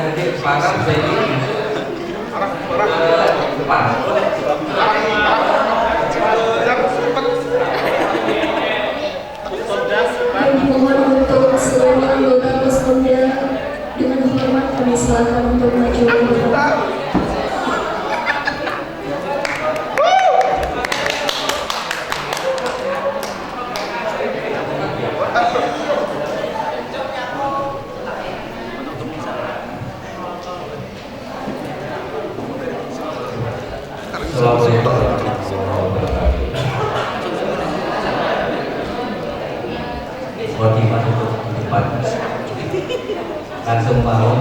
hadir sekarang jadi depan. Mohon untuk seluruh anggota Puskomda dengan hormat kami silakan untuk maju ke depan. Motivasi untuk depan langsung mau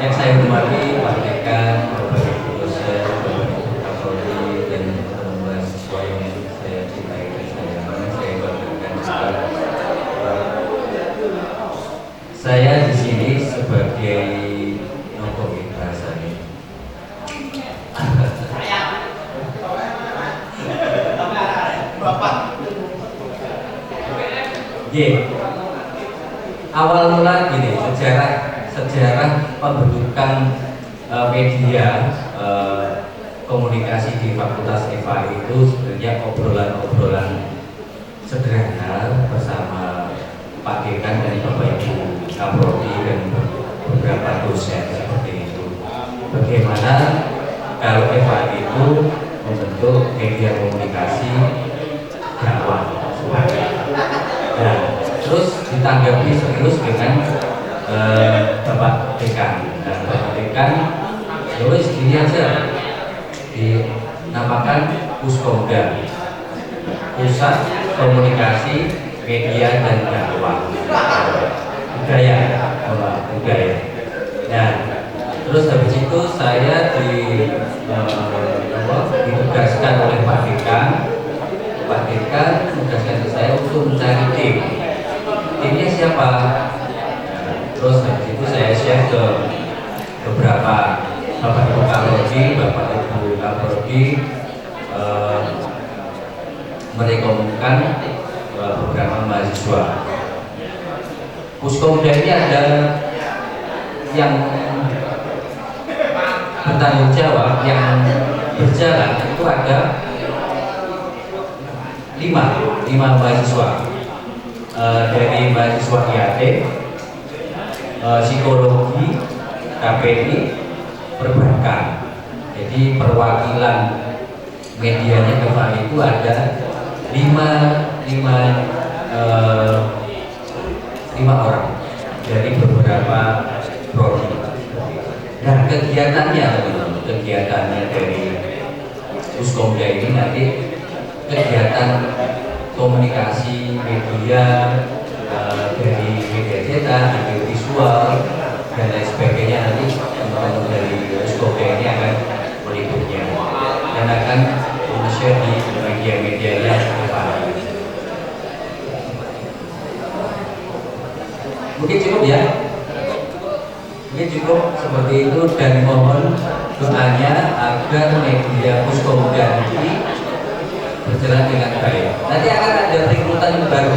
yang saya hormati Pak Dekan, Bapak Ibu dosen, Bapak Ibu Kapolri dan teman-teman siswa yang saya cintai dan saya banggakan juga. Saya di sini sebagai nopo bahasanya. Awal mula gini, sejarah pembentukan media komunikasi di Fakultas FA itu sebenarnya obrolan-obrolan sederhana bersama Pak Dekan dan Bapak Ibu Kapolri dan beberapa dosen seperti itu. Bagaimana kalau FA itu membentuk media komunikasi dakwah. Nah, terus ditanggapi serius dengan Bapak Dekan. Dan Bapak Dekan, terus ini aja dinamakan Puskomda, Pusat Komunikasi Media dan Dakwah Budaya. Nah, terus habis itu saya ditugaskan oleh Pak Dekan. Pak Dekan menugaskan ke saya untuk mencari tim. Timnya siapa? Terus habis itu saya share ke beberapa Bapak Ibu Kapolri merekomendasikan beberapa mahasiswa. Puskomda ini ada yang bertanggung jawab, yang berjalan itu ada lima mahasiswa, dari mahasiswa IAT, psikologi, KPI, perbankan. Jadi perwakilan medianya kemarin itu ada lima orang dari beberapa prodi. Nah, kegiatannya dari Puskomda ini nanti kegiatan komunikasi media, dari media cetak, media visual dan lain sebagainya. Nanti teman-teman dari Puskomda ini akan meliputnya dan akan share di media-media yang terbaru. Mungkin cukup ya. Mungkin cukup seperti itu, dan mohon doanya agar media Puskomda ini berjalan dengan baik. Nanti akan ada rekrutan yang baru.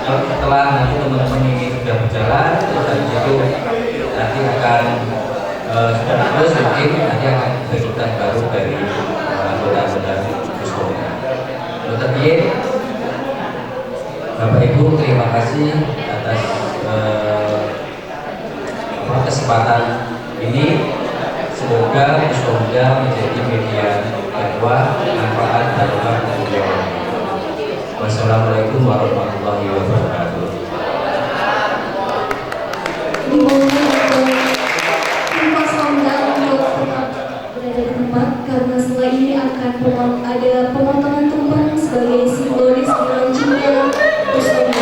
Kalau setelah nanti teman-teman ini sudah berjalan, terus dari situ nanti akan terus mungkin nanti akan rekrutan baru dari anggota-anggota Puskomda. Dr. Dieng, Bapak Ibu, terima kasih atas kesempatan ini. Semoga Puskomda menjadi media dakwah, manfaat, barokah, dan kemuliaan. Wassalamualaikum warahmatullahi wabarakatuh. Tim Puskomda untuk tetap berada di tempat, karena setelah ini akan ada pemotongan tumpeng sebagai simbolis launchingnya Puskomda.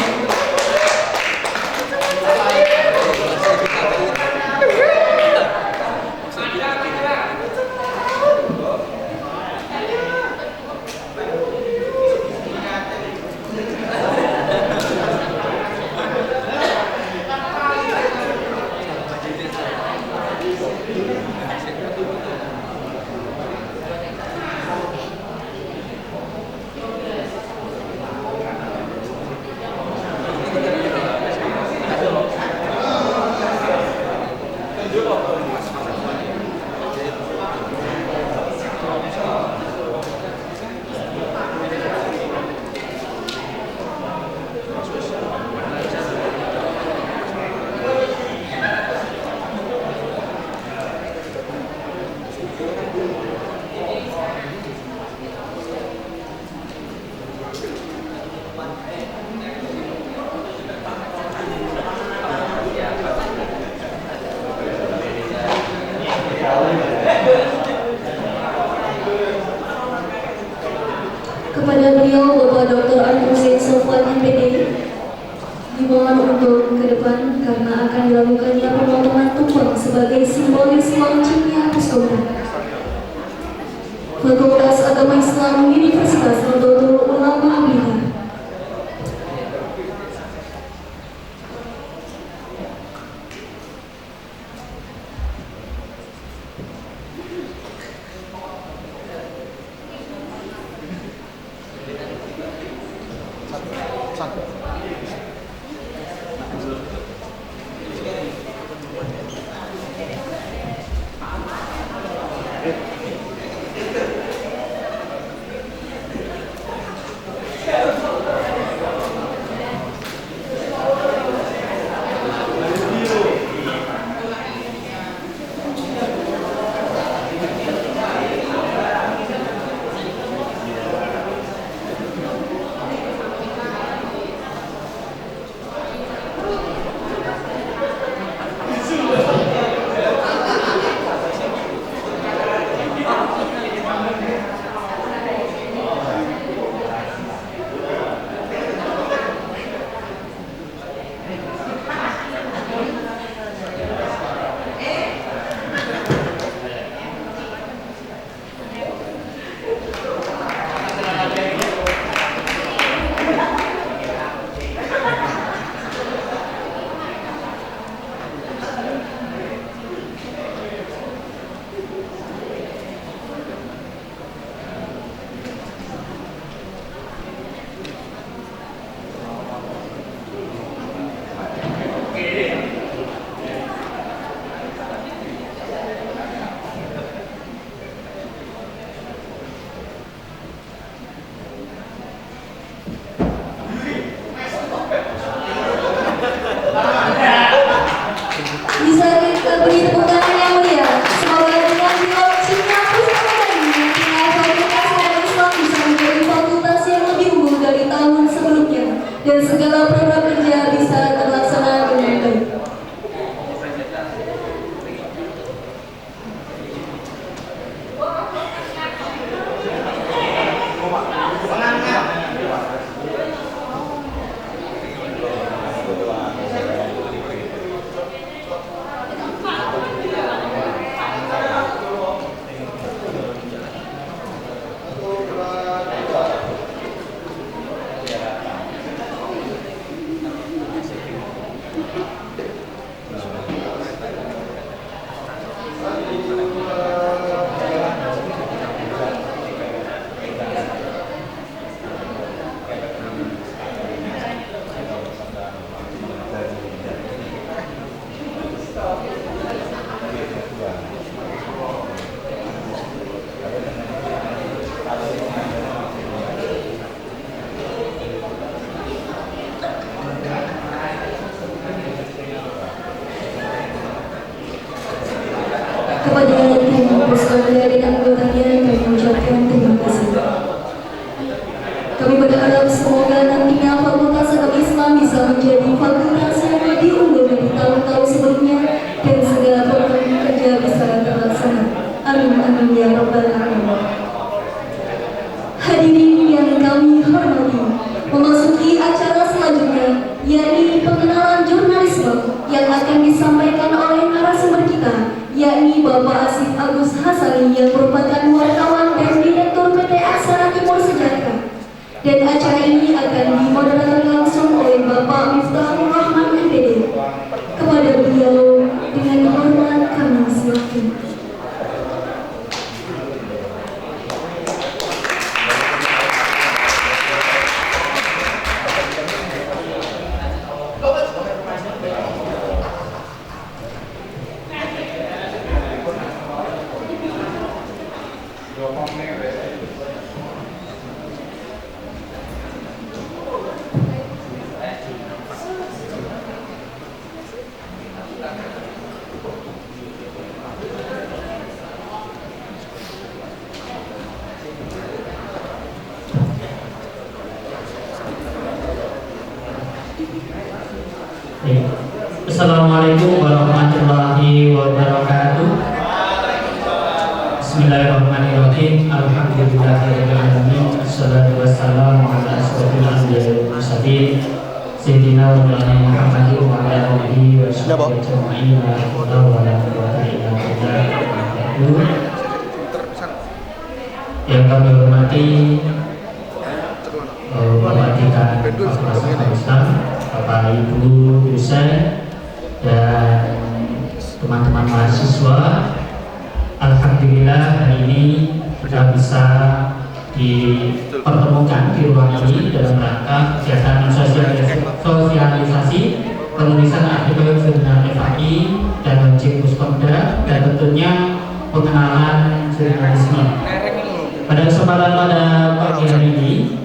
Sambang MPD dimohon untuk ke depan karena akan dilakukannya pemotongan tumpeng sebagai simbolis launchingnya Puskomda. Fakultas Agama Islam Universitas Nahdlatul Ulama Blitar. Bisa kita beri tepuk tangan yang mulia. Semoga dengan launchingnya Puskomda ini nantinya Fakultas Agama Islam bisa menjadi fakultas yang lebih unggul dari tahun sebelumnya dan segala program kerja bisa terlaksana dengan baik. Kepada tim Puskomda dan anggotanya kami mengucapkan terima kasih. Kami berharap semoga nantinya Fakultas Agama Islam bisa menjadi fakultas yang lebih unggul dari tahun-tahun sebelumnya dan segala program kerja bisa terlaksana. Amin amin ya rabbal alamin. Hadirin yang kami hormati, memasuki acara selanjutnya yakni pengenalan jurnalisme yang akan disampaikan oleh narasumber kita, yakni Bapak Asif Agus Hasani yang merupakan wartawan dan Direktur PT Aksara Timur Sejahtera. Dan acara ini akan dimoderasi langsung oleh Bapak Miftahul Rahman MPD. Kepada beliau dengan hormat kami silakan. Assalamualaikum warahmatullahi wabarakatuh. Bismillahirrahmanirrahim. Alhamdulillahirabbil alamin. Wassalatu wassalamu ala asyrofil anbiya'i wal mursalin mustaqim Sayyidina wa Maulana Muhammadin wa ala alihi wa sahbihi ajma'in wa la quwwata illa billah. Yang kami hormati Bapak Dekan Fakultas Agama Islam, Bapak Ibu dosen dan teman-teman mahasiswa. Alhamdulillah hari ini kita bisa dipertemukan di ruang ini dalam rangka kegiatan sosialisasi penulisan artikel jurnal FAI dan launching Puskomda dan tentunya pengenalan jurnalisme. Pada kesempatan pada pagi hari ini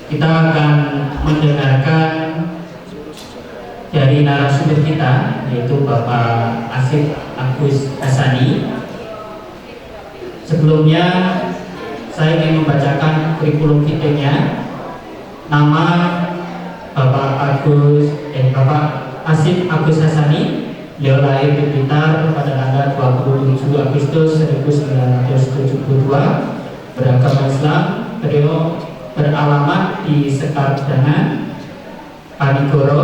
kita akan mendengarkan dari narasumber kita, yaitu Bapak Asif Agus Hasani. Sebelumnya saya ingin membacakan kurikulum vitae-nya. Nama Bapak Asif Agus Hasani. Beliau lahir di Blitar pada tanggal 27 Agustus 1972, beragama Islam. Beliau beralamat di Sekardangan, Panigoro.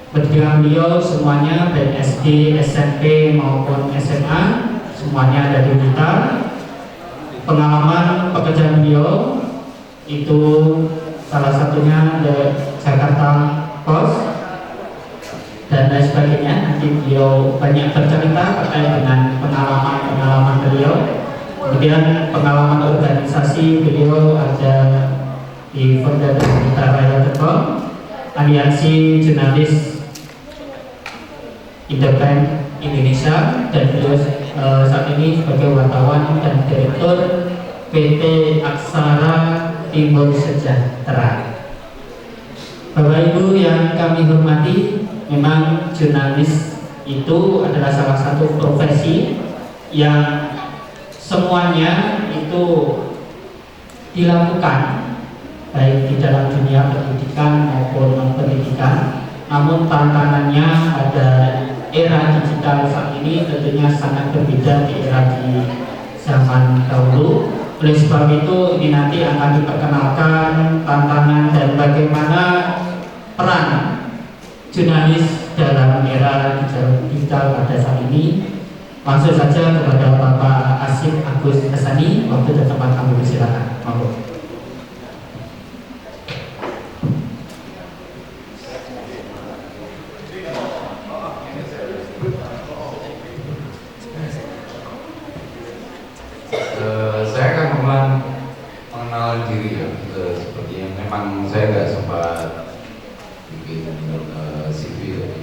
Pendidikan beliau semuanya baik SD, SMP maupun SMA semuanya ada di Blitar. Pengalaman pekerjaan beliau itu salah satunya di Jakarta Post dan lain sebagainya. Nanti beliau banyak bercerita terkait dengan pengalaman beliau. Kemudian pengalaman organisasi beliau ada di Fonda Blitar Raya Tebong, Aliansi Jurnalis Independen Indonesia, dan beliau saat ini sebagai wartawan dan direktur PT Aksara Timur Sejahtera. Bapak Ibu yang kami hormati, memang jurnalis itu adalah salah satu profesi yang semuanya itu dilakukan baik di dalam dunia pendidikan maupun non pendidikan. Namun tantangannya pada era digital saat ini tentunya sangat berbeda di era di zaman dahulu. Oleh sebab itu ini nanti akan diperkenalkan tantangan dan bagaimana peran jurnalis dalam era digital pada saat ini. Langsung saja kepada Bapak Asif Agus Hasani, waktu dan tempat kami persilakan. Mohon. Saya akan mengenal diri ya, seperti yang memang saya nggak sempat bikin CV tadi.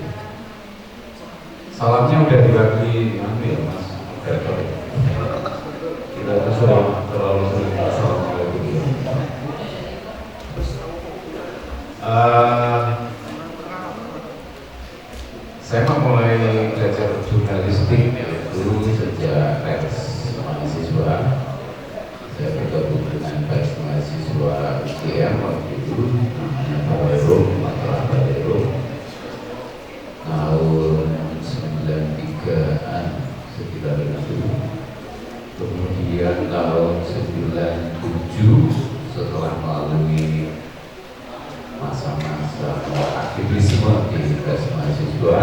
Salamnya udah dibagi ya Mas Operator. Kita terlalu sering salam lagi. Saya mulai belajar jurnalistik dulu sejak mahasiswa. Saya bergabung dengan baik mahasiswa UGM waktu itu, namanya Balero, Matra Balero, tahun 93-an sekitar itu. Kemudian tahun 97 setelah melalui masa-masa aktivisme di kelas mahasiswa,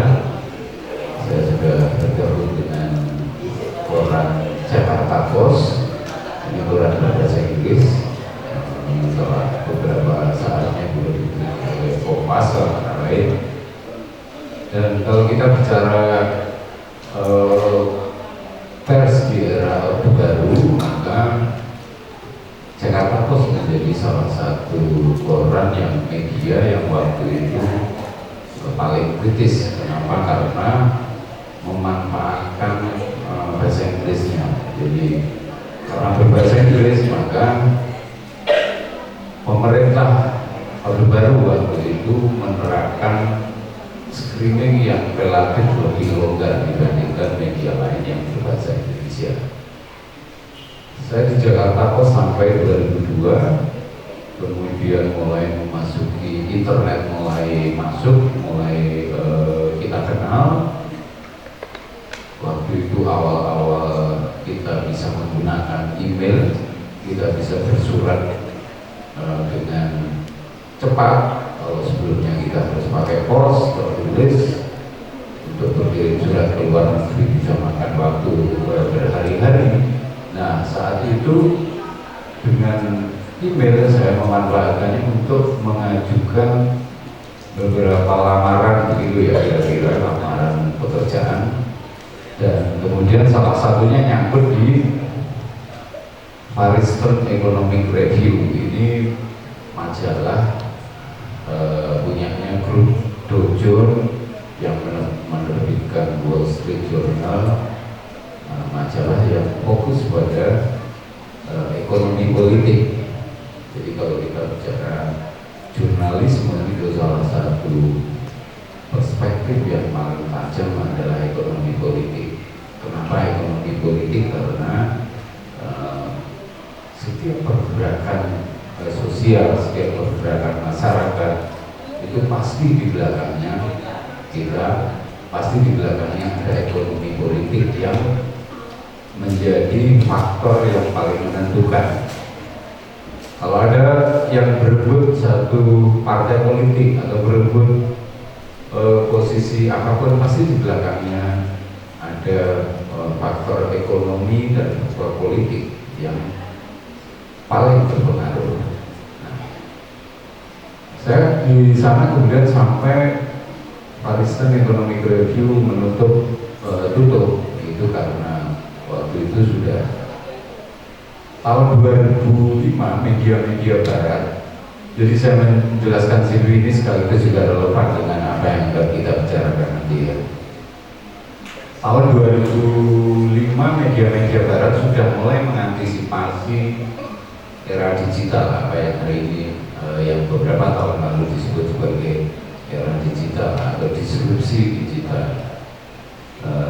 saya sudah bergabung dengan koran Jakarta Post, ini koran berbahasa Inggris. Setelah beberapa saatnya juga diberi oleh Kompas dan lain. Dan kalau kita bicara pers di era Orde Baru, maka Jakarta Post menjadi salah satu koran yang media yang waktu itu paling kritis. Kenapa? Karena memanfaatkan bahasa Inggrisnya. Jadi karena berbahasa Inggris, maka pemerintah Orde Baru waktu itu menerapkan screening yang relatif lebih longgar dibandingkan media lain yang berbahasa Indonesia. Saya di Jakarta Post sampai 2002, kemudian mulai memasuki internet, mulai masuk, mulai kita kenal. Waktu itu awal-awal kita bisa menggunakan email, kita bisa bersurat dengan cepat. Kalau sebelumnya kita harus pakai pos tertulis untuk berkirim surat ke luar negeri bisa makan waktu berhari-hari. Nah, saat itu dengan email saya memanfaatkannya untuk mengajukan beberapa lamaran begitu ya, kira-kira lamaran pekerjaan, dan kemudian salah satunya nyangkut di Far Eastern Economic Review. Ini majalah punyanya grup Dow Jones yang menerbitkan Wall Street Journal, majalah yang fokus pada ekonomi politik. Jadi kalau kita bicara jurnalisme itu salah satu perspektif yang paling tajam adalah ekonomi politik. Kenapa ekonomi politik? Karena setiap pergerakan sosial, setiap pergerakan masyarakat itu pasti di belakangnya ada ekonomi politik yang menjadi faktor yang paling menentukan. Kalau ada yang berebut satu partai politik atau berebut posisi apapun, pasti di belakangnya ada faktor ekonomi dan faktor politik yang paling berpengaruh. Nah, saya di sana kemudian sampai Far Eastern Economic Review tutup itu karena waktu itu sudah tahun 2005 media-media barat. Jadi saya menjelaskan CV ini sekaligus juga relevan dengan apa yang akan kita bicarakan nanti ya. Tahun 2005 media-media barat sudah mulai mengantisipasi era digital, apa yang hari ini yang beberapa tahun lalu disebut sebagai era digital atau disrupsi digital.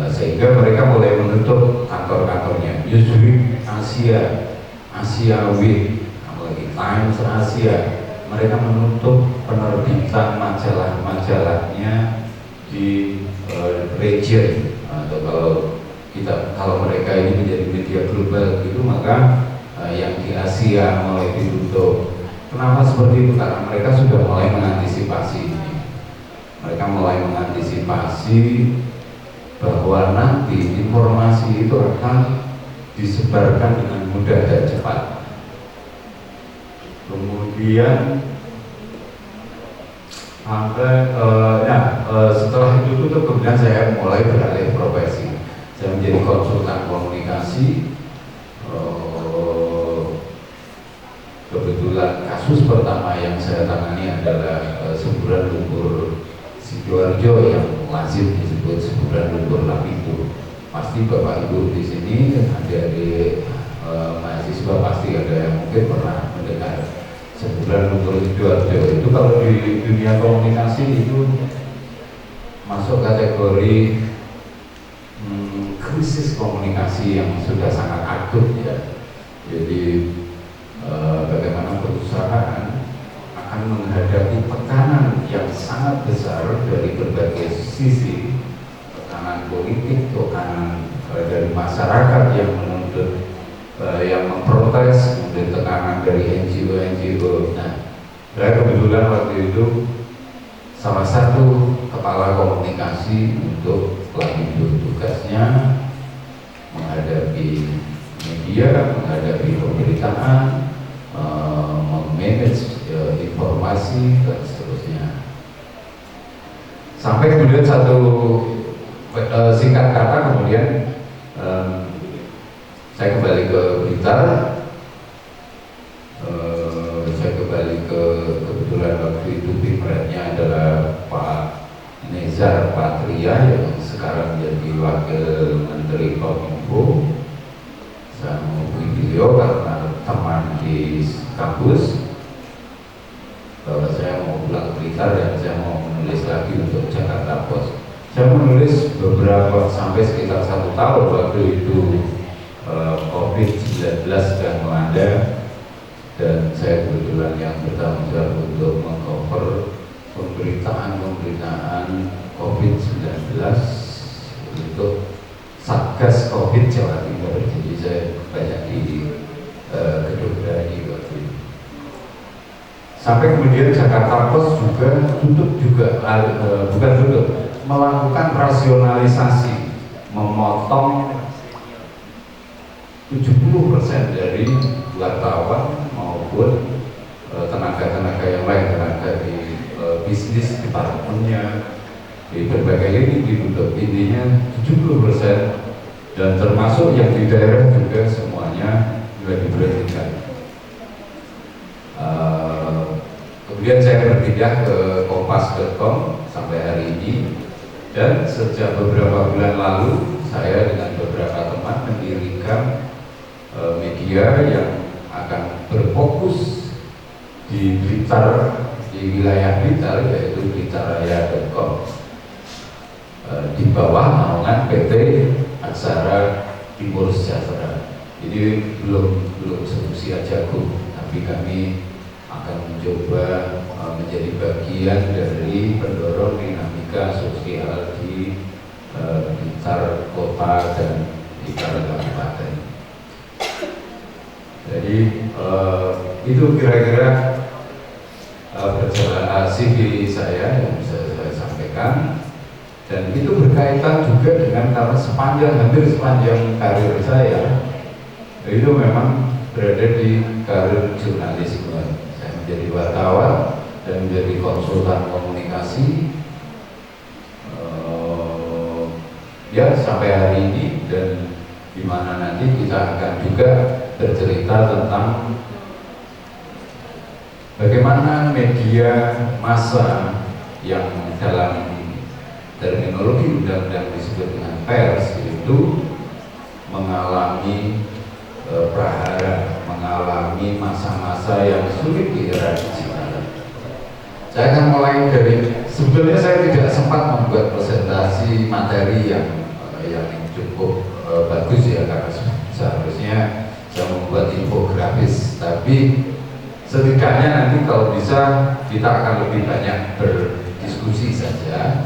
Sehingga mereka mulai menutup kantor-kantornya. Newsweek Asia Week, apalagi Times Asia, mereka menutup penerbitan majalah-majalahnya di region, atau kalau mereka ini menjadi media global gitu, maka yang di Asia mulai ditutup. Kenapa seperti itu? Karena mereka sudah mulai mengantisipasi ini. Mereka mulai mengantisipasi bahwa nanti informasi itu akan disebarkan dengan mudah dan cepat. Kemudian setelah itu tutup, kemudian saya mulai beralih profesi. Saya menjadi konsultan komunikasi. Kebetulan kasus pertama yang saya tangani adalah semburan lumpur Sidoarjo yang lazim disebut semburan lumpur Lapindo. Pasti Bapak Ibu di sini ada di mahasiswa pasti ada yang mungkin pernah mendengar semburan lumpur Sidoarjo. Itu kalau di dunia komunikasi itu masuk kategori krisis komunikasi yang sudah sangat akut ya. Jadi bagaimana perusahaan akan menghadapi tekanan yang sangat besar dari berbagai sisi, tekanan politik, tekanan dari masyarakat yang menuntut, yang memprotes, kemudian tekanan dari NGO. Nah, saya kebetulan waktu itu salah satu kepala komunikasi untuk Lapindo. Tugasnya menghadapi media, menghadapi pemberitaan, memanage informasi dan seterusnya. Sampai kemudian satu singkat kata kemudian saya kembali ke Blitar. Saya kembali ke, kebetulan waktu itu pimretnya adalah Pak Nezar Patria yang sekarang jadi Wakil Menteri Kominfo. Saya menghubungi beliau karena teman di kampus bahwa saya mau pulang ke Blitar dan saya mau menulis lagi untuk Jakarta Post. Saya menulis beberapa sampai sekitar 1 tahun waktu itu COVID-19 sedang melanda, dan saya kebetulan yang bertanggung jawab untuk mengcover pemberitaan COVID-19 untuk Satgas COVID Jawa Timur. Jadi saya banyak di Gedung Dani waktu itu. Sampai kemudian Jakarta Post juga tutup juga, bukan tutup, melakukan rasionalisasi, memotong 70% dari wartawan maupun tenaga-tenaga yang lain, tenaga di bisnis departemennya, di berbagai lini ditutup, intinya 70%, dan termasuk yang di daerah juga semuanya juga diberhentikan. Kemudian saya berpindah ke kompas.com sampai hari ini, dan sejak beberapa bulan lalu saya dengan beberapa teman mendirikan media yang akan berfokus di Blitar, di wilayah Blitar, yaitu blitarraya.com, di bawah naungan PT Aksara Timur Sejahtera. Ini belum seusia jagung, tapi kami akan mencoba menjadi bagian dari pendorong dinamika sosial di Blitar kota dan Blitar kabupaten. Jadi itu kira-kira perjalanan CV saya yang bisa saya sampaikan, dan itu berkaitan juga dengan karena hampir sepanjang karir saya itu memang berada di karir jurnalisme. Saya menjadi wartawan dan menjadi konsultan komunikasi ya sampai hari ini, dan di mana nanti kita akan juga bercerita tentang bagaimana media massa yang dalam terminologi undang-undang disebut dengan pers itu mengalami prahara, mengalami masa-masa yang sulit di era digital. Saya akan mulai dari, sebetulnya saya tidak sempat membuat presentasi materi yang cukup bagus ya, karena seharusnya saya membuat infografis, tapi setidaknya nanti kalau bisa kita akan lebih banyak berdiskusi saja.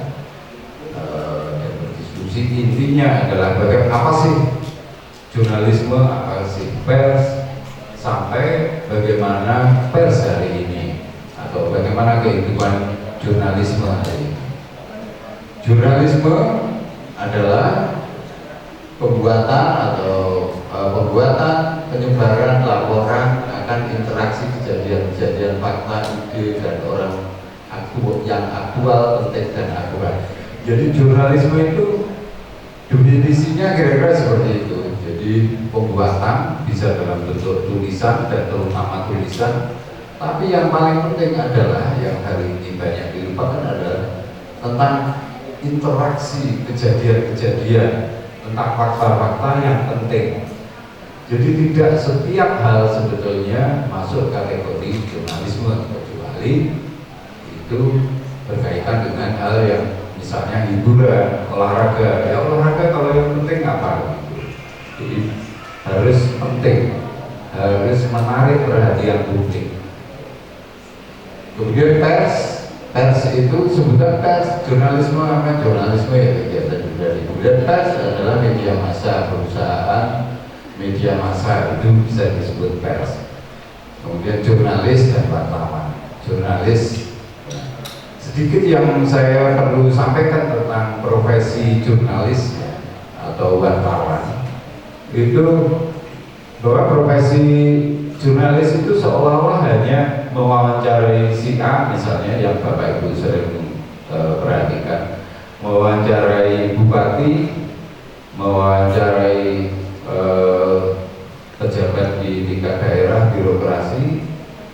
Dan berdiskusi intinya adalah apa sih jurnalisme, apa sih pers, sampai bagaimana pers hari ini, atau bagaimana kehidupan jurnalisme hari ini. Jurnalisme adalah pembuatan penyebaran laporan akan interaksi kejadian-kejadian, fakta, ide, dan orang yang aktual, penting, dan akurat. Jadi jurnalisme itu definisinya kira-kira seperti itu. Jadi pembuatan bisa dalam bentuk tulisan dan terutama tulisan, tapi yang paling penting adalah yang hari ini banyak dilupakan adalah tentang interaksi kejadian-kejadian, tentang fakta-fakta yang penting. Jadi tidak setiap hal sebetulnya masuk kategori jurnalisme, kecuali itu berkaitan dengan hal yang misalnya hiburan, olahraga. Ya olahraga kalau yang penting apa? Jadi harus penting, harus menarik perhatian publik. Kemudian pers itu sebutan pers, jurnalisme apa? Jurnalisme ya kegiatan jurnalisme. Kemudian pers adalah media massa, perusahaan media massa itu bisa disebut pers. Kemudian jurnalis dan wartawan. Jurnalis, sedikit yang saya perlu sampaikan tentang profesi jurnalis atau wartawan itu, bahwa profesi jurnalis itu seolah-olah hanya mewawancarai si A misalnya, yang Bapak Ibu sering perhatikan, mewawancarai bupati, mewawancarai pejabat di tingkat daerah, birokrasi,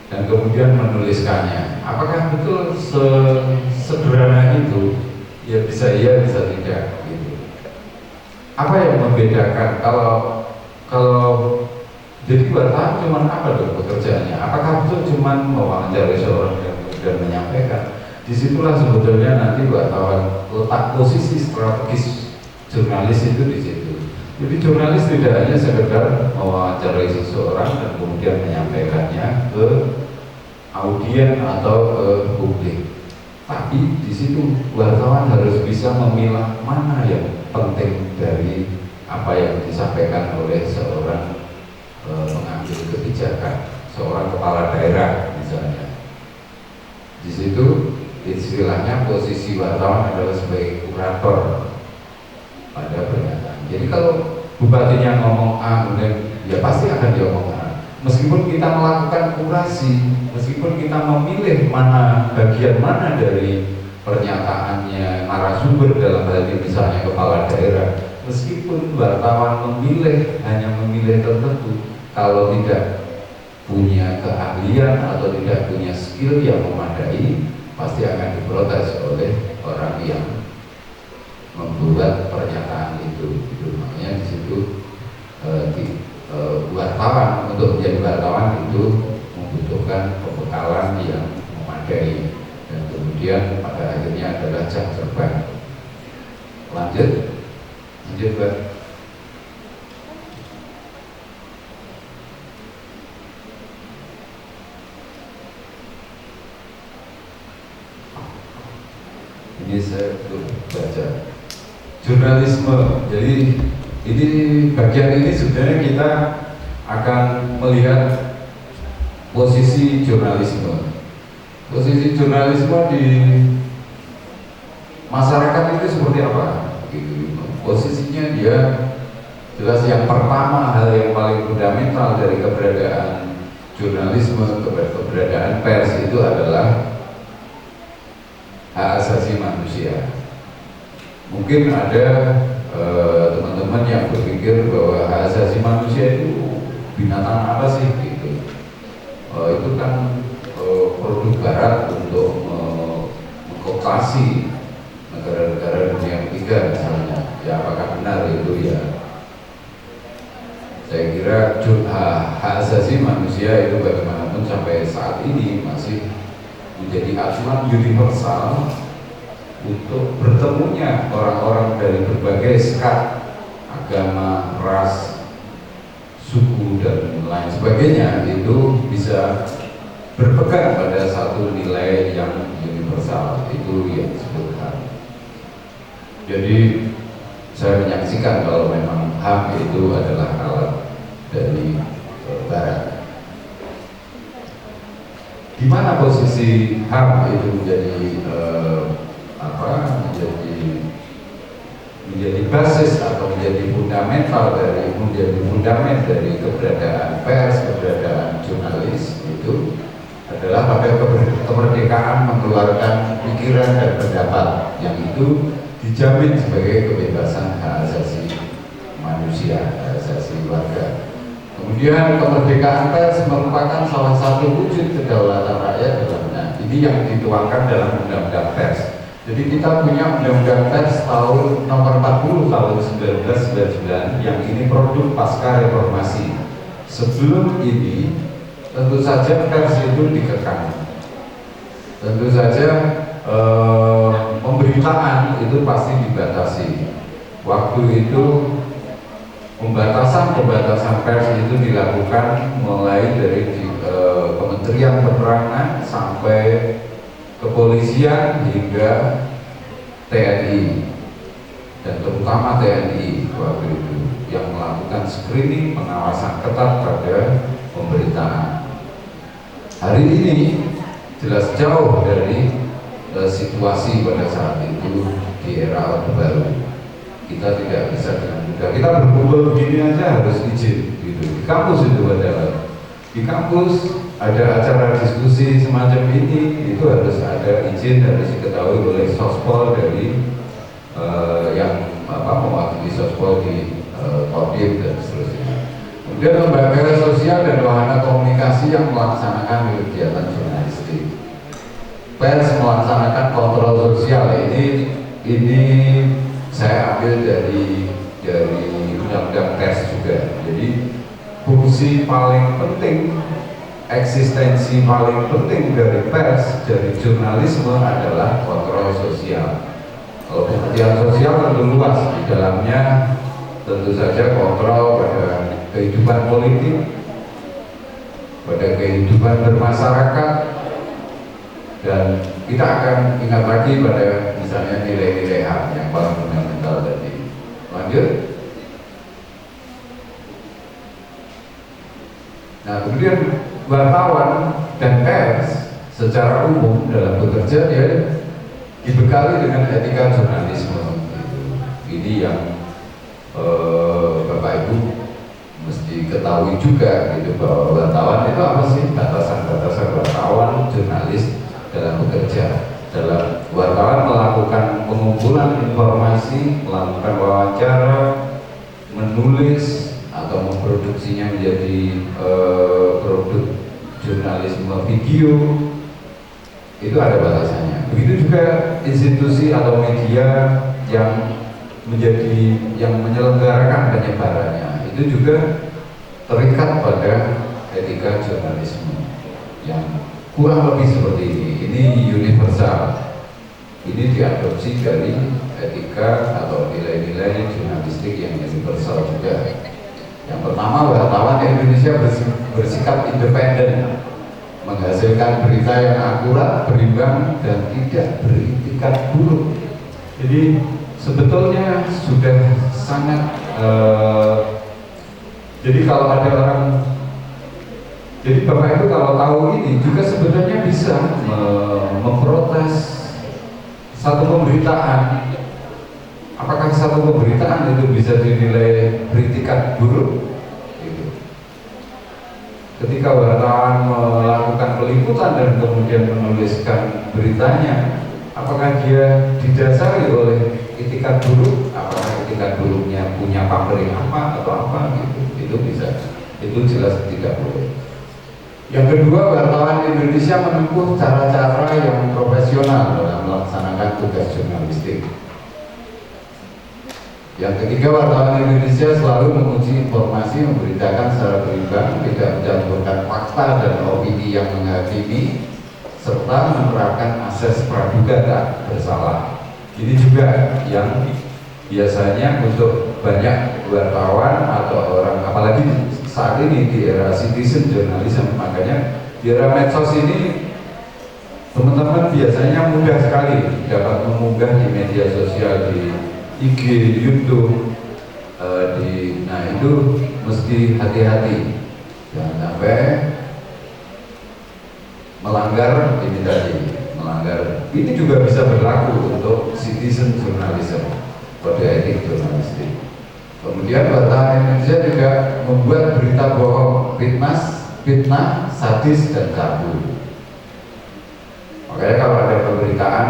dan kemudian menuliskannya. Apakah betul sederhana itu? Ya bisa iya, bisa tidak gitu. Apa yang membedakan kalau jadi wartawan cuman apa dong pekerjaannya? Apakah betul cuman mewawancarai seorang dan kemudian menyampaikan? Disitulah sebetulnya nanti wartawan, letak posisi strategis jurnalis itu di situ. Jadi jurnalis tidak hanya sekedar mewawancarai seseorang dan kemudian menyampaikannya ke audien atau ke publik, tapi di situ wartawan harus bisa memilah mana yang penting dari apa yang disampaikan oleh seorang pengambil kebijakan, seorang kepala daerah misalnya. Di situ istilahnya posisi wartawan adalah sebagai kurator pada pernyataan. Jadi kalau bupatinya ngomong A, kemudian ya pasti akan diomong A. Meskipun kita melakukan kurasi, meskipun kita memilih bagian mana dari pernyataannya narasumber dalam hal ini misalnya kepala daerah, meskipun wartawan hanya memilih tertentu, kalau tidak punya keahlian atau tidak punya skill yang memadai, pasti akan diprotes oleh orang yang membuat pernyataan itu. Makanya di situ wartawan, untuk menjadi wartawan itu membutuhkan pembekalan yang memadai, dan kemudian pada akhirnya adalah jam terbang. Lanjut Pak. Ini saya baca jurnalisme. Jadi ini bagian ini sebenarnya kita akan melihat posisi jurnalisme. Posisi jurnalisme di masyarakat itu seperti apa? Posisinya dia jelas yang pertama, hal yang paling fundamental dari keberadaan jurnalisme, keberadaan pers itu adalah hak asasi manusia. Mungkin ada teman-teman yang berpikir bahwa hak asasi manusia itu binatang apa sih gitu. Itu kan produk barat untuk mengkooptasi negara-negara dunia ketiga misalnya. Ya apakah benar itu ya? Saya kira hak asasi manusia itu bagaimanapun sampai saat ini masih menjadi acuan universal untuk bertemunya orang-orang dari berbagai sekat agama, ras, suku dan lain sebagainya, itu bisa berpegang pada satu nilai yang universal, itu yang disebut HAM. Jadi saya menyaksikan kalau memang HAM itu adalah alat dari barat. Di mana posisi HAM itu menjadi basis atau menjadi fundament dari keberadaan pers, keberadaan jurnalis, itu adalah pada kemerdekaan mengeluarkan pikiran dan pendapat yang itu dijamin sebagai kebebasan hak asasi manusia, hak asasi warga. Kemudian kemerdekaan pers merupakan salah satu wujud kedaulatan rakyat dalamnya. Ini yang dituangkan dalam Undang-Undang Pers. Jadi kita punya Undang-Undang Pers tahun nomor 40 tahun 1999 yang ini produk pasca reformasi. Sebelum ini tentu saja pers itu dikekang. Tentu saja pemberitaan itu pasti dibatasi. Waktu itu pembatasan pers itu dilakukan mulai dari Kementerian Penerangan sampai kepolisian hingga TNI, dan terutama TNI waktu itu yang melakukan screening, pengawasan ketat pada pemberitaan. Hari ini jelas jauh dari situasi pada saat itu di era Orde Baru. Kita tidak bisa dengan mudah. Kita berkumpul begini aja harus izin gitu. Di kampus itu adalah di kampus ada acara diskusi semacam ini, itu harus ada izin, harus diketahui oleh sospol dari yang mewakili sospol di Kodim dan seterusnya. Kemudian lembaga sosial dan wahana komunikasi yang melaksanakan kegiatan jurnalistik. Pers melaksanakan kontrol sosial. Ini saya ambil dari Undang-Undang Pers juga. Jadi fungsi paling penting, eksistensi paling penting dari pers, dari jurnalisme adalah kontrol sosial. Kalau pengertian sosial tentu luas, di dalamnya tentu saja kontrol pada kehidupan politik, pada kehidupan bermasyarakat, dan kita akan ingat lagi pada misalnya nilai-nilai HAM yang paling fundamental tadi. Lanjut. Nah, kemudian wartawan dan pers secara umum dalam bekerja dia dibekali dengan etika jurnalisme. Ini yang Bapak Ibu mesti ketahui juga gitu, bahwa wartawan itu apa sih, batasan-batasan wartawan, jurnalis dalam bekerja. Dalam wartawan melakukan pengumpulan informasi, melakukan wawancara, menulis atau memproduksinya menjadi produk jurnalisme video, itu ada batasannya. Begitu juga institusi atau media yang menyelenggarakan penyebarannya, itu juga terikat pada etika jurnalisme yang kurang lebih seperti ini. Ini universal. Ini diadopsi dari etika atau nilai-nilai jurnalistik yang universal juga. Yang pertama, wartawan Indonesia bersikap independen, menghasilkan berita yang akurat, berimbang, dan tidak beritikat buruk. Jadi sebetulnya sudah sangat jadi kalau ada orang, jadi Bapak Ibu kalau tahu ini juga sebenarnya bisa memprotes satu pemberitaan. Apakah satu pemberitaan itu bisa dinilai beritikat buruk? Gitu. Ketika wartawan melakukan peliputan dan kemudian menuliskan beritanya, apakah dia didasari oleh itikat buruk? Apakah itikat buruknya punya pamrih apa atau apa gitu? Itu bisa, itu jelas tidak boleh. Yang kedua, wartawan Indonesia menempuh cara-cara yang profesional dalam melaksanakan tugas jurnalistik. Yang ketiga, wartawan Indonesia selalu menguji informasi, memberitakan secara berimbang, tidak mencampurkan fakta dan opini yang menghakimi, serta menerapkan asas praduga tak bersalah. Ini juga yang biasanya untuk banyak wartawan atau orang, apalagi saat ini di era citizen journalism, makanya di era medsos ini teman-teman biasanya mudah sekali dapat mengunggah di media sosial, di IG, YouTube, nah itu mesti hati-hati, jangan sampai melanggar ini tadi, melanggar. Ini juga bisa berlaku untuk citizen journalism, kode etik jurnalistik. Kemudian wartawan Indonesia juga membuat berita bohong, fitnah, sadis, dan tabu. Makanya kalau ada pemberitaan,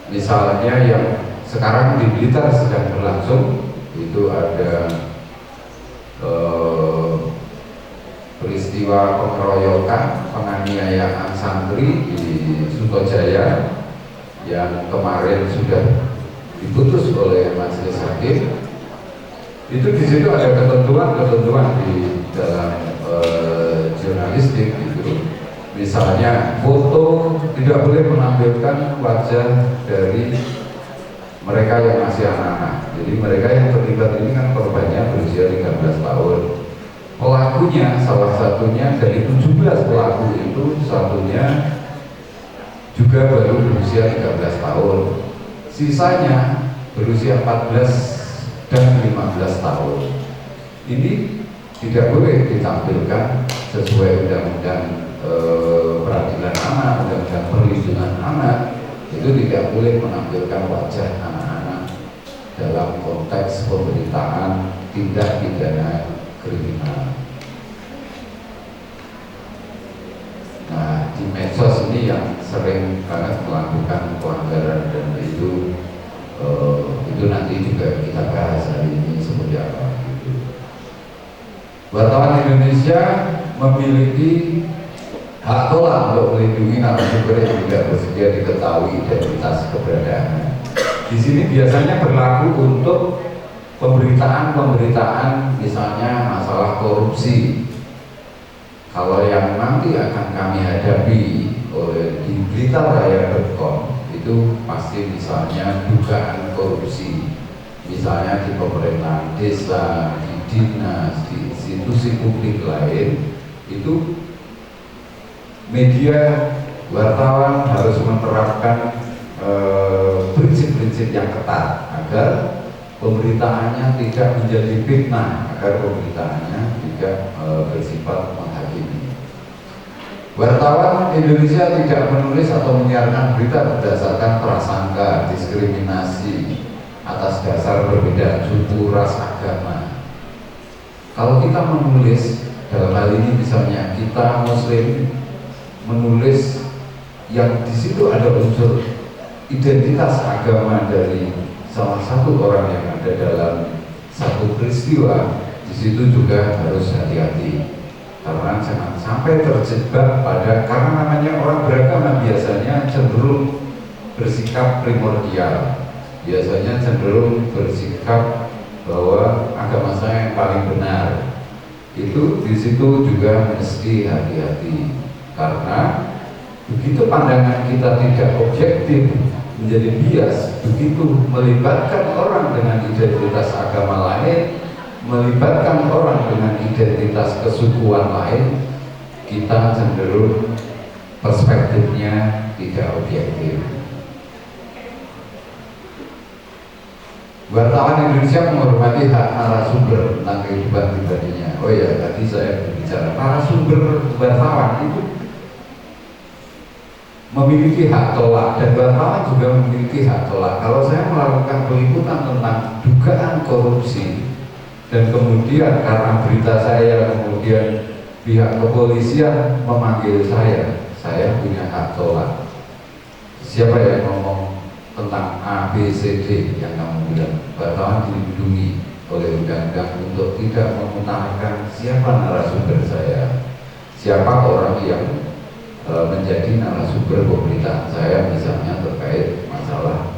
misalnya yang sekarang di Blitar sedang berlangsung, itu ada peristiwa pengeroyokan, penganiayaan santri di Sutojaya yang kemarin sudah diputus oleh majelis hakim. Itu di situ ada ketentuan di dalam jurnalistik gitu. Misalnya foto tidak boleh menampilkan wajah dari mereka yang masih anak-anak. Jadi mereka yang terlibat ini kan korbannya berusia 13 tahun. Pelakunya salah satunya dari 17 pelaku itu satunya juga baru berusia 13 tahun. Sisanya berusia 14 dan 15 tahun. Ini tidak boleh ditampilkan sesuai undang-undang peradilan anak, undang-undang perlindungan anak. Itu tidak boleh menampilkan wajah anak-anak dalam konteks pemberitaan tindak pidana kriminal. Nah, di medsos ini yang sering banget melakukan pelanggaran, dan itu nanti juga kita bahas hari ini seperti apa. Wartawan Indonesia memiliki hak tolak untuk melindungi narasumber yang tidak bersedia diketahui identitas keberadaannya. Di sini biasanya berlaku untuk pemberitaan misalnya masalah korupsi. Kalau yang nanti akan kami hadapi di blitarraya.com itu pasti misalnya dugaan korupsi, misalnya di pemerintahan desa, di dinas, di institusi publik lain. Itu media wartawan harus menerapkan prinsip-prinsip yang ketat agar pemberitaannya tidak menjadi fitnah, agar pemberitaannya tidak bersifat menghakimi. Wartawan Indonesia tidak menulis atau menyiarkan berita berdasarkan prasangka, diskriminasi atas dasar perbedaan suku, ras, agama. Kalau kita menulis, dalam hal ini misalnya kita Muslim menulis yang di situ ada unsur identitas agama dari salah satu orang yang ada dalam satu peristiwa, di situ juga harus hati-hati. Karena jangan sampai terjebak pada, karena namanya orang beragama biasanya cenderung bersikap primordial, biasanya cenderung bersikap bahwa agama saya yang paling benar. Itu di situ juga mesti hati-hati, karena begitu pandangan kita tidak objektif, menjadi bias, begitu melibatkan orang dengan identitas agama lain, melibatkan orang dengan identitas kesukuan lain, kita cenderung perspektifnya tidak objektif. Wartawan Indonesia menghormati hak narasumber tentang kehidupan pribadinya. Oh ya, tadi saya berbicara narasumber wartawan itu memiliki hak tolak, dan wartawan juga memiliki hak tolak. Kalau saya melakukan peliputan tentang dugaan korupsi dan kemudian karena berita saya kemudian pihak kepolisian memanggil saya punya hak tolak. Siapa yang ngomong tentang A, B, C, D yang kamu bilang? Wartawan dilindungi oleh undang-undang untuk tidak mengutarakan siapa narasumber saya, siapa orang yang menjadi narasumber pemberitaan saya, misalnya terkait masalah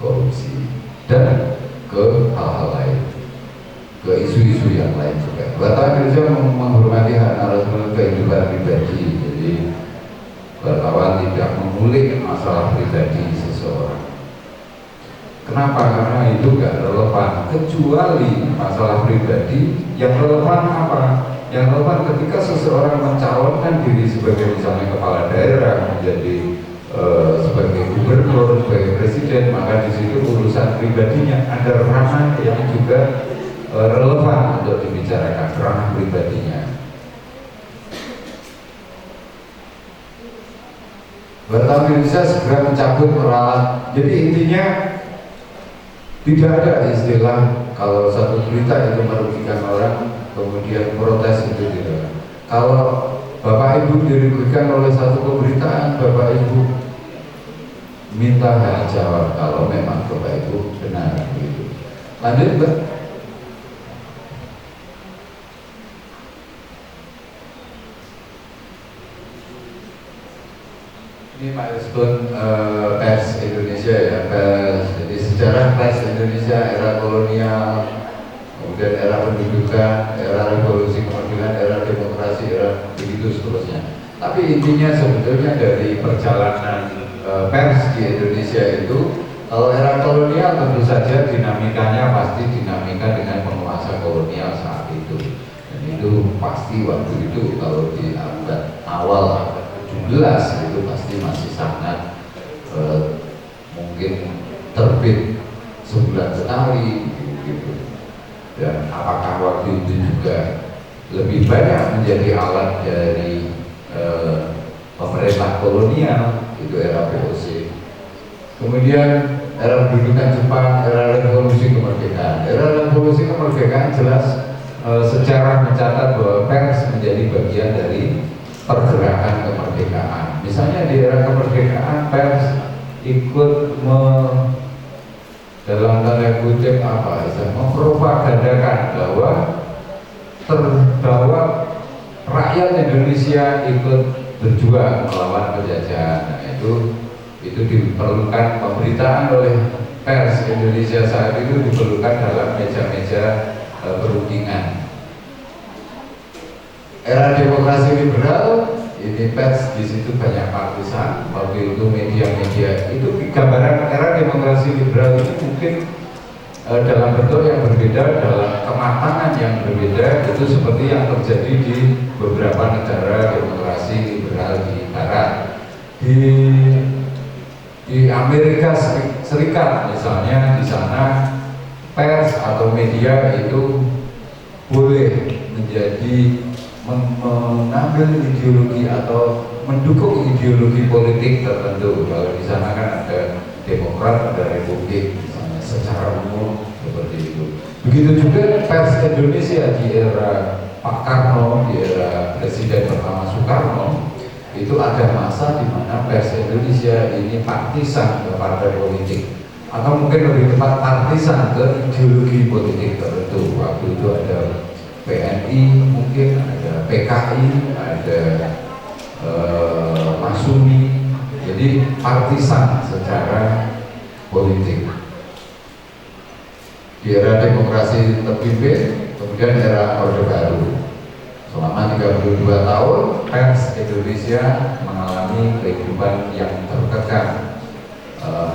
korupsi dan ke hal-hal lain, ke isu-isu yang lain juga. Wartawan Indonesia menghormati hak narasumber kehidupan pribadi, jadi wartawan tidak mengulik masalah pribadi seseorang. Kenapa? Karena itu gak relevan, kecuali masalah pribadi. Yang relevan apa? Yang relevan ketika seseorang mencalonkan diri sebagai misalnya kepala daerah, menjadi sebagai gubernur, sebagai presiden, maka di situ urusan pribadinya ada ranah yang juga relevan untuk dibicarakan, ranah pribadinya. Wartawan Indonesia segera mencabut peralat. Jadi intinya tidak ada istilah kalau satu berita itu merugikan orang kemudian protes, itu tidak. Kalau Bapak Ibu dirugikan oleh satu pemberitaan, Bapak Ibu minta hak jawab kalau memang Bapak Ibu benar begitu. Lanjut, Mbak. Ini milestone pers Indonesia ya, pers. Jadi sejarah pers Indonesia era kolonial, kemudian era pendudukan, era revolusi kemerdekaan, era demokrasi, era begitu seterusnya. Tapi intinya sebetulnya dari perjalanan pers di Indonesia itu, kalau era kolonial tentu saja dinamikanya pasti dinamika dengan penguasa kolonial saat itu. Dan itu pasti waktu itu kalau di abad awal abad 17 itu pasti masih sangat mungkin terbit sebulan sekali gitu. Dan apakah waktu itu juga lebih banyak menjadi alat dari pemerintah kolonial, itu era VOC. Kemudian era pendudukan Jepang, era revolusi kemerdekaan. Era revolusi kemerdekaan jelas sejarah mencatat bahwa pers menjadi bagian dari pergerakan kemerdekaan. Misalnya di era kemerdekaan pers ikut dalam tanda kutip mempropagandakan bahwa rakyat Indonesia ikut berjuang melawan penjajahan. Nah, itu diperlukan pemberitaan oleh pers Indonesia saat itu, diperlukan dalam meja-meja perundingan. Era demokrasi liberal, ini pers di situ banyak partisan. Waktu itu media-media itu gambaran era demokrasi liberal ini mungkin dalam bentuk yang berbeda, dalam kematangan yang berbeda, itu seperti yang terjadi di beberapa negara demokrasi liberal di Barat. Di Amerika Serikat misalnya, di sana pers atau media itu boleh menjadi mengambil ideologi atau mendukung ideologi politik tertentu. Kalau di sana kan ada Demokrat, ada Republik, misalnya secara umum seperti itu. Begitu juga pers Indonesia di era Pak Karno, di era Presiden pertama Soekarno, itu ada masa di mana pers Indonesia ini partisan ke partai politik, atau mungkin lebih tepat partisan ke ideologi politik tertentu. Waktu itu ada PNI, mungkin ada PKI, ada Masumi, jadi partisan secara politik. Di era demokrasi terpimpin, kemudian era Orde Baru. Selama 32 tahun, pers Indonesia mengalami kehidupan yang terkekang.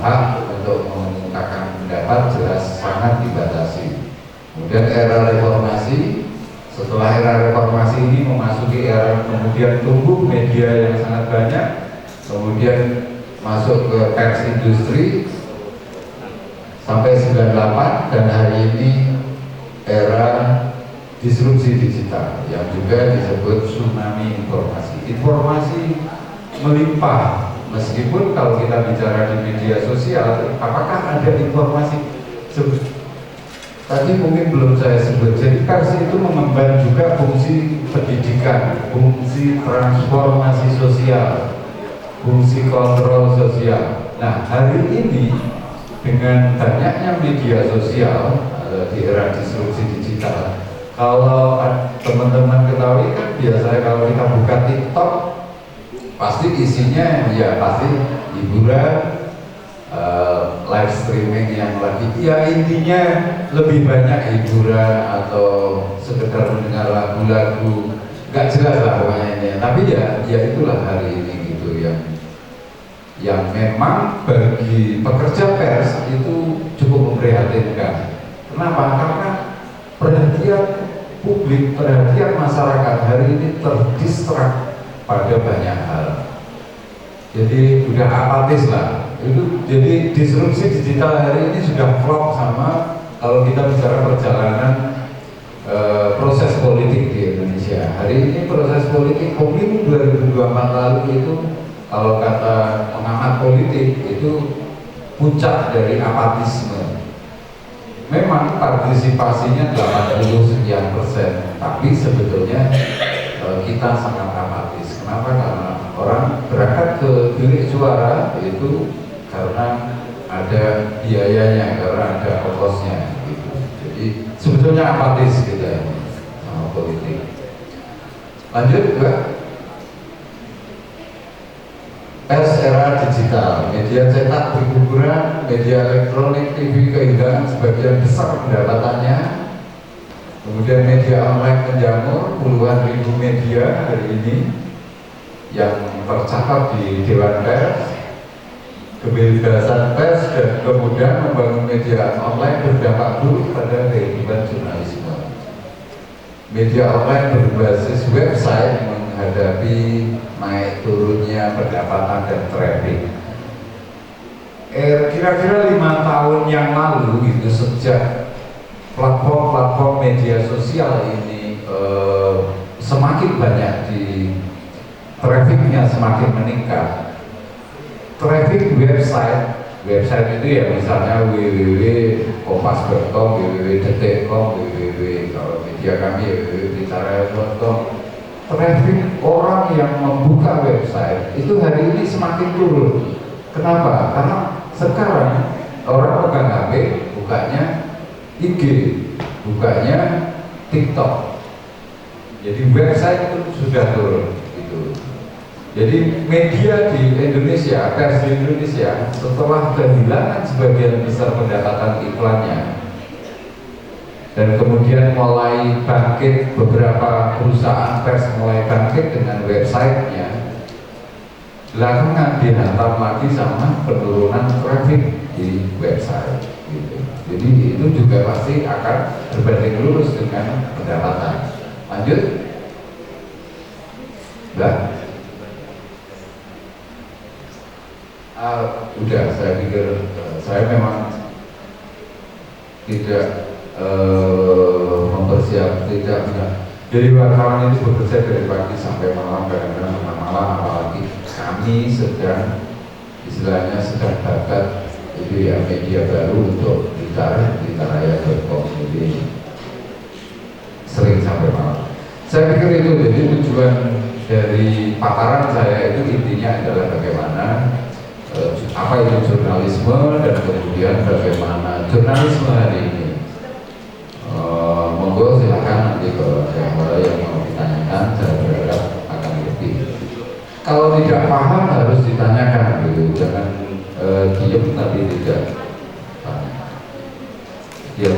Hak untuk mengungkapkan pendapat jelas sangat dibatasi. Kemudian era reformasi, setelah era reformasi ini memasuki era kemudian tumbuh media yang sangat banyak, kemudian masuk ke pers industri sampai 98, dan hari ini era disrupsi digital yang juga disebut tsunami informasi. Informasi melimpah, meskipun kalau kita bicara di media sosial, apakah ada informasi tadi mungkin belum saya sebut. Jadi pers itu mengemban juga fungsi pendidikan, fungsi transformasi sosial, fungsi kontrol sosial. Nah, hari ini dengan banyaknya media sosial di era disrupsi digital, kalau teman-teman ketahui kan biasanya kalau kita buka TikTok pasti isinya ya pasti hiburan, live streaming yang lagi ya intinya lebih banyak hiburan atau sekedar mendengar lagu-lagu nggak jelas lah pokoknya ini. Tapi ya itulah hari ini gitu yang memang bagi pekerja pers itu cukup memprihatinkan. Kenapa? Karena perhatian publik, perhatian masyarakat hari ini terdistrak pada banyak hal. Jadi sudah apatis lah. Itu jadi disrupsi digital hari ini sudah flop sama kalau kita bicara perjalanan proses politik di Indonesia. Hari ini proses politik pemilu 2024 lalu itu kalau kata pengamat politik itu puncak dari apatisme. Memang partisipasinya 80 sekian %, tapi sebetulnya kita sangat apatis. Kenapa? Karena orang berangkat ke bilik suara itu karena ada biayanya, karena ada ongkosnya gitu. Jadi sebetulnya apatis kita sama politik. Lanjut Mbak. Pers era digital, media cetak berguguran, media elektronik, TV kehilangan sebagian besar pendapatannya. Kemudian media online menjamur, puluhan ribu media hari ini yang tercatat di Dewan Pers. Kebebasan pers dan kemudian membangun media online berdampak buruk pada kehidupan jurnalisme. Media online berbasis website menghadapi naik turunnya pendapatan dan traffic. Kira-kira 5 tahun yang lalu itu sejak platform-platform media sosial ini semakin banyak trafficnya semakin meningkat. Traffic website itu ya misalnya www.kompas.com, www.detik.com, kalau media kami ya www.bicara.com. Traffic orang yang membuka website itu hari ini semakin turun. Kenapa? Karena sekarang orang pegang HP, bukanya IG, bukanya TikTok. Jadi website itu sudah turun gitu. Jadi media di Indonesia, pers di Indonesia setelah kehilangan sebagian besar pendapatan iklannya dan kemudian mulai bangkit, beberapa perusahaan pers mulai bangkit dengan websitenya, belakangan dihantam lagi sama penurunan traffic di website gitu. Jadi itu juga pasti akan berbanding lurus dengan pendapatan. Lanjut Mbak. Udah, saya pikir saya memang tidak mempersiapkan, tidak. Jadi wartawan ini bekerja dari pagi sampai malam, kadang-kadang sampai malam apalagi kami sedang istilahnya sedang bakat itu ya media baru untuk blitaraya.com ini sering sampai malam. Saya pikir itu jadi tujuan dari paparan saya itu intinya adalah bagaimana apa itu jurnalisme dan kemudian bagaimana jurnalisme hari ini. Monggo silakan nanti kalau ada yang mau ditanyakan, saya berharap akan lebih. Kalau tidak paham harus ditanyakan gitu, jangan diam tapi tidak paham. Ya.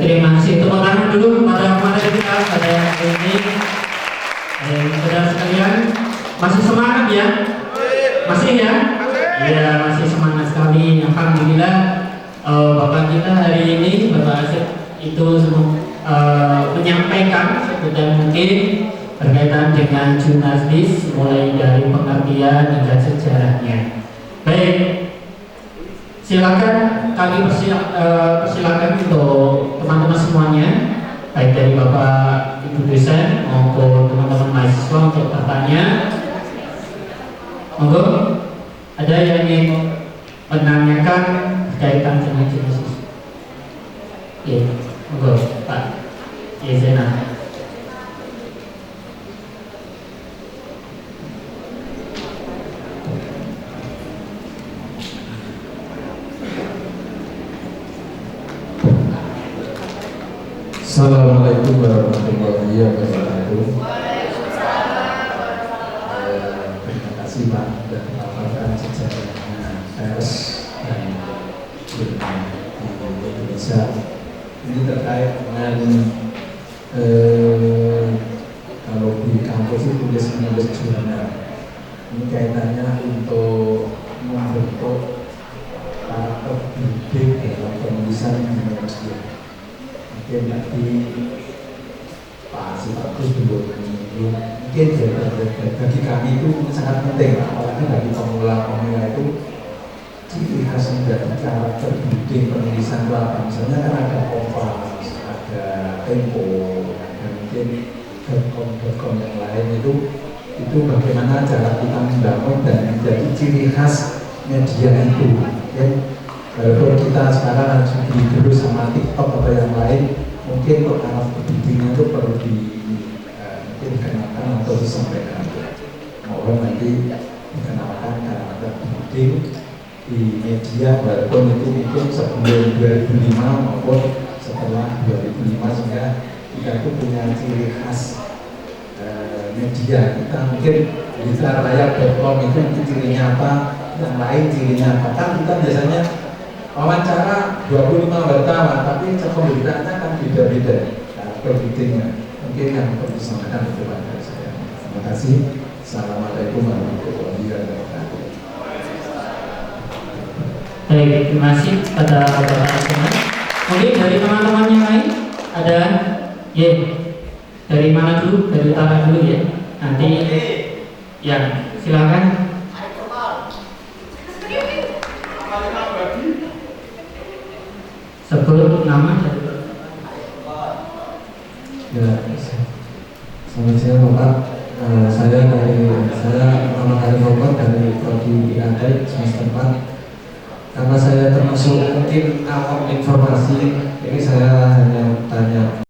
Terima kasih. Tepuk tangan dulu pada kita pada yang ini. Saudara sekalian, masih semangat ya? Masih ya? Iya, masih semangat sekali. Alhamdulillah, Bapak kita hari ini, Bapak Asep itu menyampaikan sebutan mungkin berkaitan dengan jurnalistis mulai dari pengertian hingga sejarahnya. Baik, silakan kami persilakan untuk teman-teman semuanya, baik dari Bapak Ibu dosen maupun teman-teman mahasiswa untuk bertanya. Monggo, ada yang ingin menanyakan berkaitan dengan jurnalistis? Ya, monggo Pak Yezena. Assalamualaikum warahmatullahi wabarakatuh. Terima kasih Pak sudah melaporkan sejarahnya pers dan jurnal di Indonesia. Ini terkait dengan kalau di kampus itu tulis jurnal. Ini kaitannya untuk membentuk karakter didik dalam penulisan media. Mungkin nanti Pak Sipakus dulu mungkin bagi kami itu sangat penting, apalagi bagi pemula itu ciri khas menjadi karakter didik penulisan itu apa? Misalnya kan ada Kompas, ada Tempo, dan mungkin .com yang lain itu bagaimana cara kita membangun dan menjadi ciri khas media itu. Walaupun kita sekarang harus dulu sama TikTok atau yang lain, mungkin untuk anak didiknya itu perlu mungkin dikenalkan atau disampaikan. Mohon nanti dikenalkan karakter didik di media, walaupun itu mungkin sebelum 2005 maupun setelah 2005, sehingga kita itu punya ciri khas media. Kita mungkin blitaraya.com itu cirinya apa, yang lain cirinya apa. Kan kita biasanya wawancara 25 wartawan, tapi pemberitaannya kan beda-beda karakter. Mungkin yang perlu disampaikan itu dari saya. Terima kasih. Assalamualaikum warahmatullahi wabarakatuh. Baik, terima kasih pada Bapak semua. Mungkin dari teman-teman yang lain ada, ya, dari mana dulu? Dari utara dulu ya. Nanti, ya, silakan. Sebelum nama dari Ya, selamat siang Bapak. Saya nama kali Bapak dari Prodi IAD semester 4. Karena saya termasuk mungkin awam informasi, ini saya hanya tanya